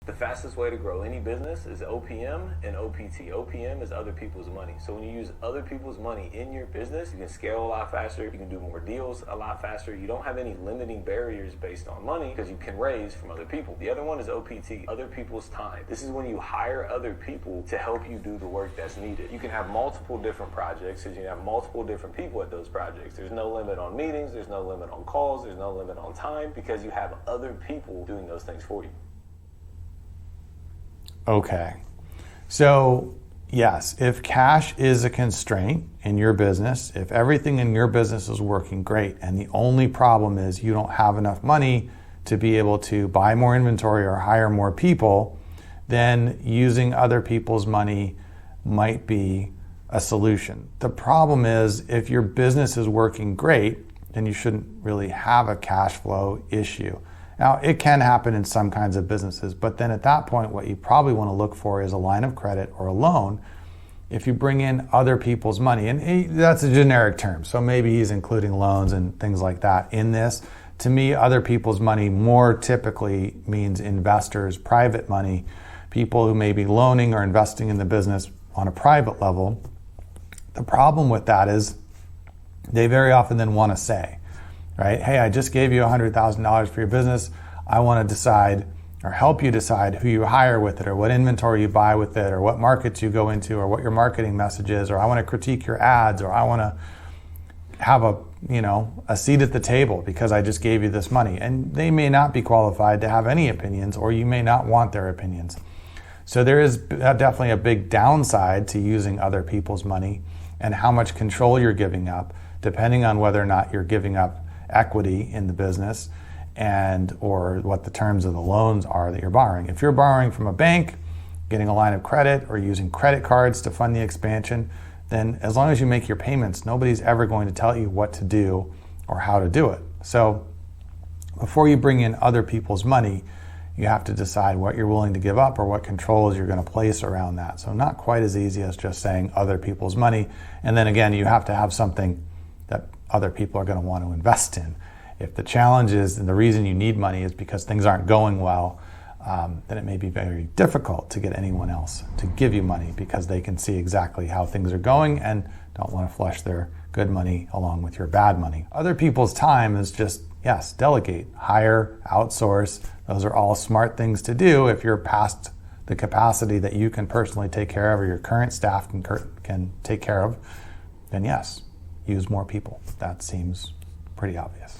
The fastest way to grow any business is OPM and OPT. OPM is other people's money. So when you use other people's money in your business, you can scale a lot faster. You can do more deals a lot faster. You don't have any limiting barriers based on money because you can raise from other people. The other one is OPT, other people's time. This is when you hire other people to help you do the work that's needed. You can have multiple different projects because you have multiple different people at those projects. There's no limit on meetings. There's no limit on calls. There's no limit on time because you have other people doing those things for you. Okay, so yes, if cash is a constraint in your business, if everything in your business is working great and the only problem is you don't have enough money to be able to buy more inventory or hire more people, then using other people's money might be a solution. The problem is if your business is working great, then you shouldn't really have a cash flow issue. Now, it can happen in some kinds of businesses, but then at that point, what you probably want to look for is a line of credit or a loan. If you bring in other people's money, and that's a generic term, so maybe he's including loans and things like that in this. To me, other people's money more typically means investors, private money, people who may be loaning or investing in the business on a private level. The problem with that is they very often then want to say, right? Hey, I just gave you $100,000 for your business. I want to decide or help you decide who you hire with it or what inventory you buy with it or what markets you go into or what your marketing message is, or I want to critique your ads, or I want to have a seat at the table because I just gave you this money. And they may not be qualified to have any opinions, or you may not want their opinions. So there is definitely a big downside to using other people's money and how much control you're giving up, depending on whether or not you're giving up equity in the business and or what the terms of the loans are that you're borrowing. If you're borrowing from a bank, getting a line of credit or using credit cards to fund the expansion, then as long as you make your payments, nobody's ever going to tell you what to do or how to do it. So before you bring in other people's money, you have to decide what you're willing to give up or what controls you're going to place around that. So not quite as easy as just saying other people's money. And then again, you have to have something that other people are going to want to invest in. If the challenge is and the reason you need money is because things aren't going well, then it may be very difficult to get anyone else to give you money because they can see exactly how things are going and don't want to flush their good money along with your bad money. Other people's time is just, yes, delegate, hire, outsource. Those are all smart things to do if you're past the capacity that you can personally take care of or your current staff can take care of, then yes, use more people. That seems pretty obvious.